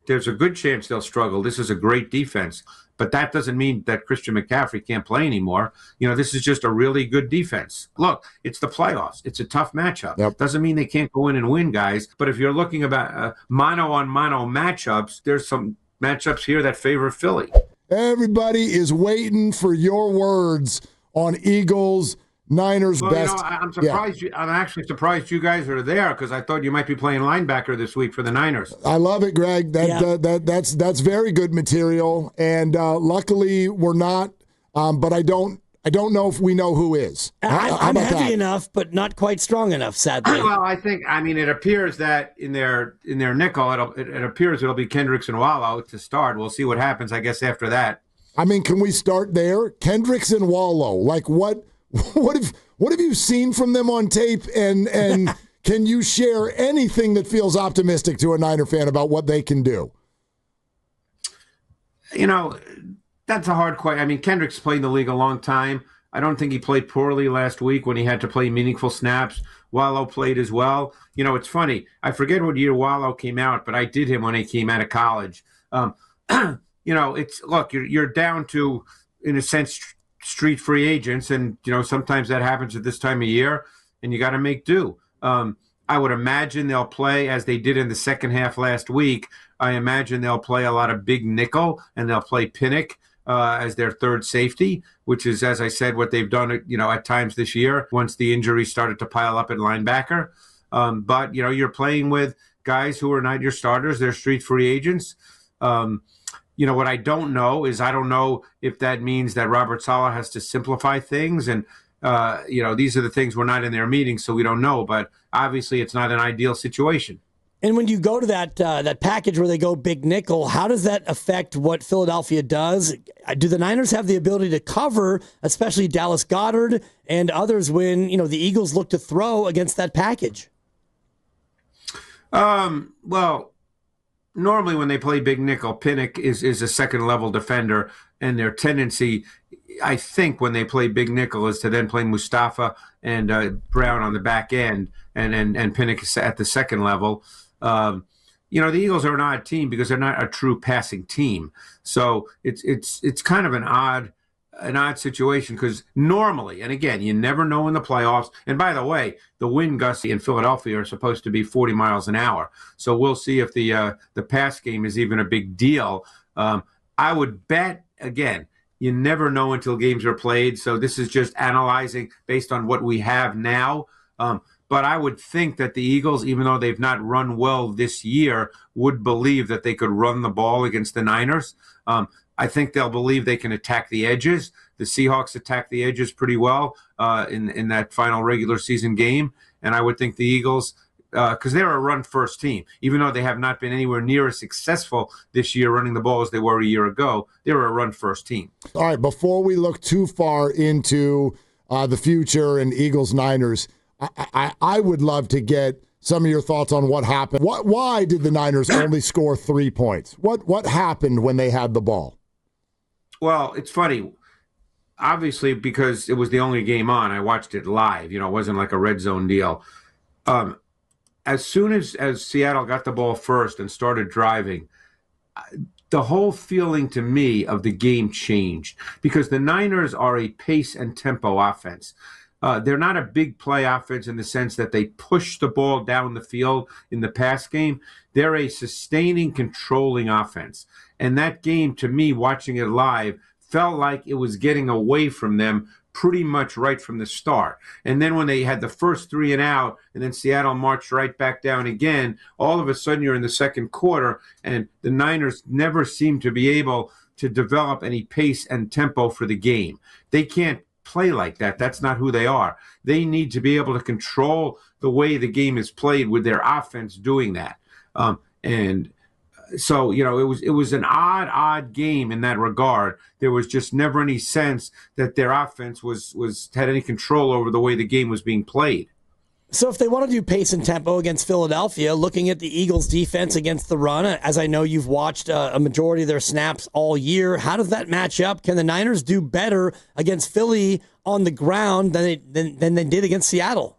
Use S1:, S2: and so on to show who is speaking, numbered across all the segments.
S1: there's a good chance they'll struggle. This is a great defense. But that doesn't mean that Christian McCaffrey can't play anymore. This is just a really good defense. Look, it's the playoffs. It's a tough matchup.
S2: Yep.
S1: Doesn't mean they can't go in and win, guys. But if you're looking about mano-on-mano matchups, there's some matchups here that favor Philly.
S2: Everybody is waiting for your words on Eagles Niners best.
S1: I'm surprised. I'm actually surprised you guys are there because I thought you might be playing linebacker this week for the Niners.
S2: I love it, Greg. That's very good material, and luckily we're not. But I don't know if we know who is.
S3: I'm heavy enough, but not quite strong enough. Sadly.
S1: Well, it appears that in their nickel, it appears it'll be Kendricks and Wallo to start. We'll see what happens. I guess after that.
S2: Can we start there? Kendricks and Wallo, like what? What have you seen from them on tape, and can you share anything that feels optimistic to a Niner fan about what they can do?
S1: That's a hard question. Kendricks played in the league a long time. I don't think he played poorly last week when he had to play meaningful snaps. Wallo played as well. It's funny. I forget what year Wallo came out, but I did him when he came out of college. You're down to, in a sense, street free agents, and sometimes that happens at this time of year, and you got to make do. I would imagine they'll play as they did in the second half last week. I imagine they'll play a lot of big nickel, and they'll play Pinnock as their third safety, which is, as I said, what they've done at times this year once the injuries started to pile up at linebacker. But you're playing with guys who are not your starters; they're street free agents. What I don't know is I don't know if that means that Robert Saleh has to simplify things. And, these are the things we're not in their meetings, so we don't know. But obviously it's not an ideal situation.
S3: And when you go to that package where they go big nickel, how does that affect what Philadelphia does? Do the Niners have the ability to cover, especially Dallas Goedert and others, when, the Eagles look to throw against that package?
S1: Well, normally when they play big nickel, Pinnock is a second-level defender, and their tendency, I think, when they play big nickel is to then play Mustafa and Brown on the back end, and Pinnock is at the second level. The Eagles are an odd team because they're not a true passing team. So it's kind of an odd situation because normally, and again, you never know in the playoffs. And by the way, the wind gusts in Philadelphia are supposed to be 40 miles an hour. So we'll see if the pass game is even a big deal. I would bet, again, you never know until games are played. So this is just analyzing based on what we have now. But I would think that the Eagles, even though they've not run well this year, would believe that they could run the ball against the Niners. I think they'll believe they can attack the edges. The Seahawks attack the edges pretty well in that final regular season game. And I would think the Eagles, because they're a run-first team, even though they have not been anywhere near as successful this year running the ball as they were a year ago, they're a run-first team.
S2: All right, before we look too far into the future and Eagles-Niners, I would love to get some of your thoughts on what happened. Why did the Niners only score 3 points? What happened when they had the ball?
S1: Well, it's funny. Obviously, because it was the only game on, I watched it live. It wasn't like a red zone deal. As soon as Seattle got the ball first and started driving, the whole feeling to me of the game changed because the Niners are a pace and tempo offense. They're not a big play offense in the sense that they push the ball down the field in the pass game. They're a sustaining, controlling offense. And that game, to me, watching it live, felt like it was getting away from them pretty much right from the start. And then when they had the first 3 and out, and then Seattle marched right back down again, all of a sudden you're in the second quarter, and the Niners never seem to be able to develop any pace and tempo for the game. They can't play like that. That's not who they are. They need to be able to control the way the game is played with their offense doing that. So, it was an odd game in that regard. There was just never any sense that their offense had any control over the way the game was being played.
S3: So if they want to do pace and tempo against Philadelphia, looking at the Eagles' defense against the run, as I know you've watched a majority of their snaps all year, how does that match up? Can the Niners do better against Philly on the ground than they did against Seattle?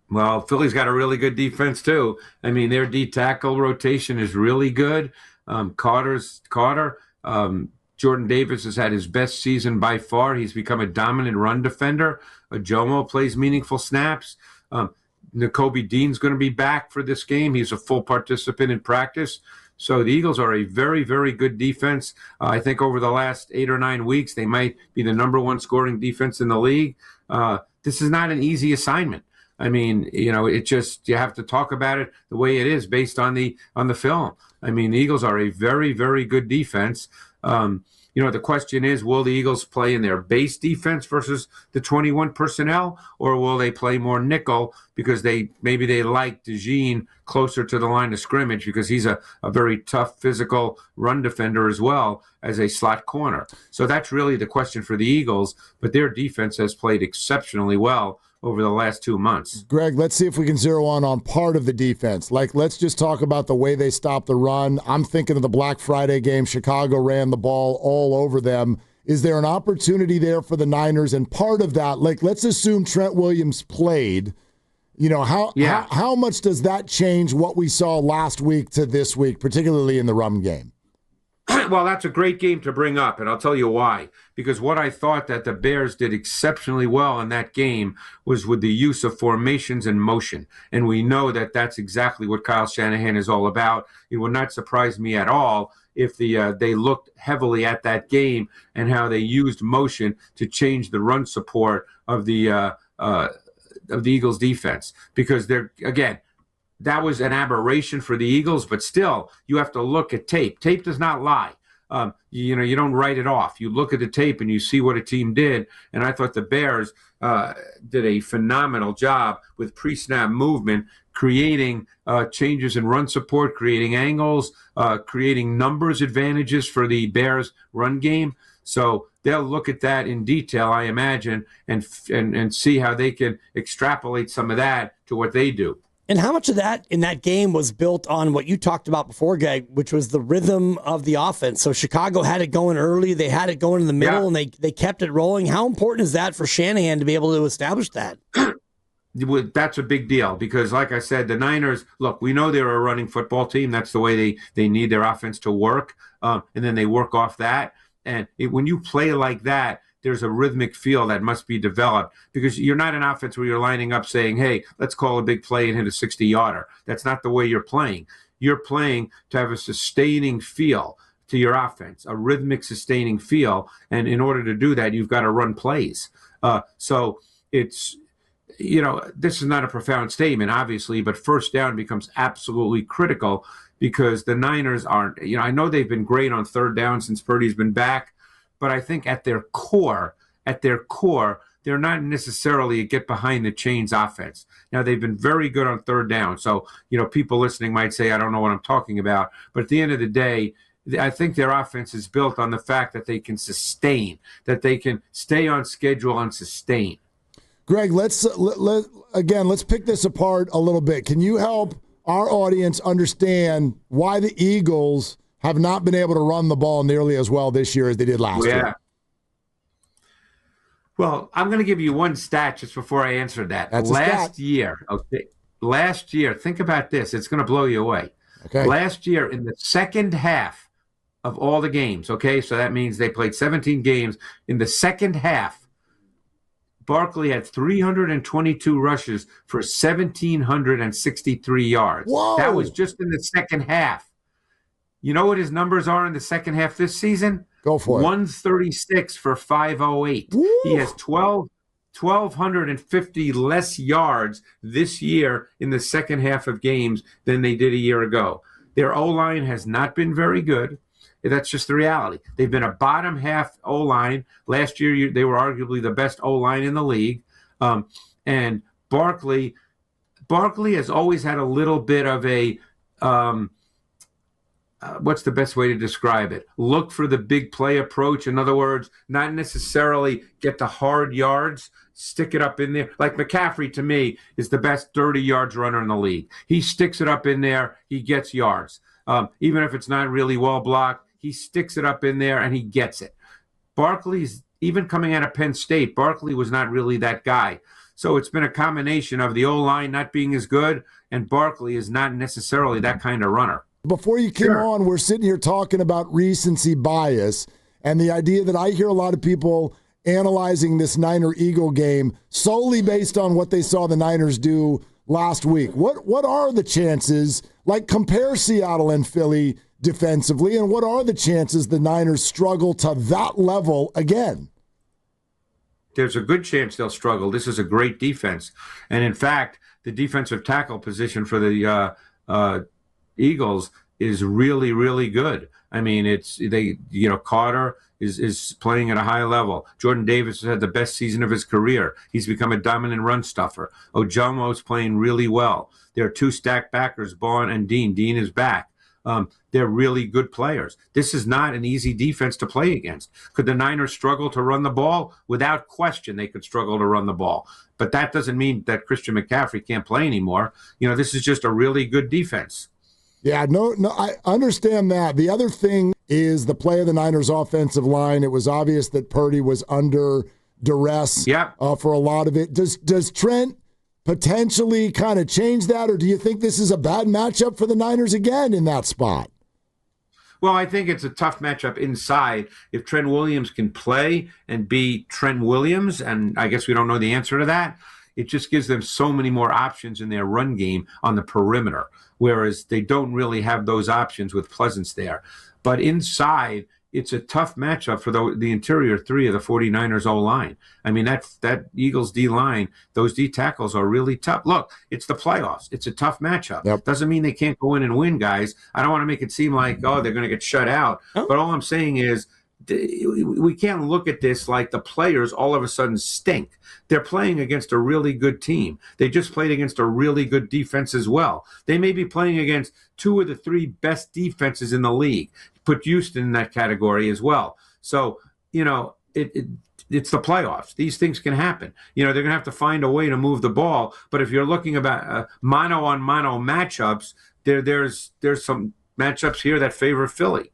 S1: Well, Philly's got a really good defense, too. Their D tackle rotation is really good. Carter. Jordan Davis has had his best season by far. He's become a dominant run defender. Jomo plays meaningful snaps. Nakobe Dean's going to be back for this game. He's a full participant in practice. So the Eagles are a very, very good defense. I think over the last 8 or 9 weeks, they might be the number one scoring defense in the league. This is not an easy assignment. I mean, it just, you have to talk about it the way it is based on the film. I mean, the Eagles are a very, very good defense. The question is, will the Eagles play in their base defense versus the 21 personnel, or will they play more nickel because maybe they like DeJean closer to the line of scrimmage because he's a very tough physical run defender as well as a slot corner. So that's really the question for the Eagles, but their defense has played exceptionally well over the last 2 months.
S2: Greg, let's see if we can zero in on part of the defense. Let's just talk about the way they stopped the run. I'm thinking of the Black Friday game. Chicago ran the ball all over them. Is there an opportunity there for the Niners? And part of that, let's assume Trent Williams played. How much does that change what we saw last week to this week, particularly in the run game?
S1: Well, that's a great game to bring up, and I'll tell you why. Because what I thought that the Bears did exceptionally well in that game was with the use of formations and motion. And we know that that's exactly what Kyle Shanahan is all about. It would not surprise me at all if they looked heavily at that game and how they used motion to change the run support of the Eagles defense. Because that was an aberration for the Eagles, but still, you have to look at tape. Tape does not lie. You don't write it off. You look at the tape and you see what a team did. And I thought the Bears did a phenomenal job with pre-snap movement, creating changes in run support, creating angles, creating numbers advantages for the Bears run game. So they'll look at that in detail, I imagine, and see how they can extrapolate some of that to what they do.
S3: And how much of that in that game was built on what you talked about before, Greg, which was the rhythm of the offense? So Chicago had it going early. They had it going in the middle, and they kept it rolling. How important is that for Shanahan to be able to establish that?
S1: That's a big deal because, like I said, the Niners, look, we know they're a running football team. That's the way they need their offense to work, and then they work off that. And when you play like that, there's a rhythmic feel that must be developed because you're not an offense where you're lining up saying, hey, let's call a big play and hit a 60-yarder. That's not the way you're playing. You're playing to have a sustaining feel to your offense, a rhythmic sustaining feel. And in order to do that, you've got to run plays. So it's, this is not a profound statement, obviously, but first down becomes absolutely critical because the Niners aren't, I know they've been great on third down since Purdy's been back. But I think at their core, they're not necessarily a get behind the chains offense. Now, they've been very good on third down. So, people listening might say, I don't know what I'm talking about. But at the end of the day, I think their offense is built on the fact that they can sustain, that they can stay on schedule and sustain.
S2: Greg, let's pick this apart a little bit. Can you help our audience understand why the Eagles have not been able to run the ball nearly as well this year as they did last year?
S1: Well, I'm going to give you one stat just before I answer that.
S2: That's
S1: last year, think about this. It's going to blow you away.
S2: Okay.
S1: Last year, in the second half of all the games, okay, so that means they played 17 games. In the second half, Barkley had 322 rushes for 1,763 yards.
S2: Whoa.
S1: That was just in the second half. You know what his numbers are in the second half this season?
S2: Go for it.
S1: 136 for 508.
S2: Woo.
S1: He has 1,250 less yards this year in the second half of games than they did a year ago. Their O-line has not been very good. That's just the reality. They've been a bottom half O-line. Last year, they were arguably the best O-line in the league. And Barkley has always had a little bit of a what's the best way to describe it? Look for the big play approach. In other words, not necessarily get the hard yards, stick it up in there. Like McCaffrey, to me, is the best 30 yards runner in the league. He sticks it up in there. He gets yards. Even if it's not really well blocked, he sticks it up in there and he gets it. Barkley's, even coming out of Penn State, Barkley was not really that guy. So it's been a combination of the O-line not being as good, and Barkley is not necessarily that kind of runner.
S2: Before you came on, we're sitting here talking about recency bias and the idea that I hear a lot of people analyzing this Niner-Eagle game solely based on what they saw the Niners do last week. What are the chances, like compare Seattle and Philly defensively, and what are the chances the Niners struggle to that level again?
S1: There's a good chance they'll struggle. This is a great defense. And in fact, the defensive tackle position for the Eagles is really, really good. I mean, Carter is playing at a high level. Jordan Davis has had the best season of his career. He's become a dominant run stuffer. Ojomo's playing really well. There are two stacked backers, Bond and Dean. Dean is back. They're really good players. This is not an easy defense to play against. Could the Niners struggle to run the ball? Without question, they could struggle to run the ball. But that doesn't mean that Christian McCaffrey can't play anymore. This is just a really good defense.
S2: Yeah, no, I understand that. The other thing is the play of the Niners' offensive line. It was obvious that Purdy was under duress for a lot of it. Does Trent potentially kind of change that, or do you think this is a bad matchup for the Niners again in that spot?
S1: Well, I think it's a tough matchup inside. If Trent Williams can play and be Trent Williams, and I guess we don't know the answer to that, it just gives them so many more options in their run game on the perimeter, whereas they don't really have those options with Pleasance there. But inside, it's a tough matchup for the interior three of the 49ers O-line. I mean, that Eagles D-line, those D tackles are really tough. Look, it's the playoffs. It's a tough matchup.
S2: Yep.
S1: Doesn't mean they can't go in and win, guys. I don't want to make it seem like, they're going to get shut out. Oh. But all I'm saying is we can't look at this like the players all of a sudden stink. They're playing against a really good team. They just played against a really good defense as well. They may be playing against two of the three best defenses in the league. Put Houston in that category as well. So, it's the playoffs. These things can happen. They're going to have to find a way to move the ball. But if you're looking about mano-on-mano matchups, there's some matchups here that favor Philly.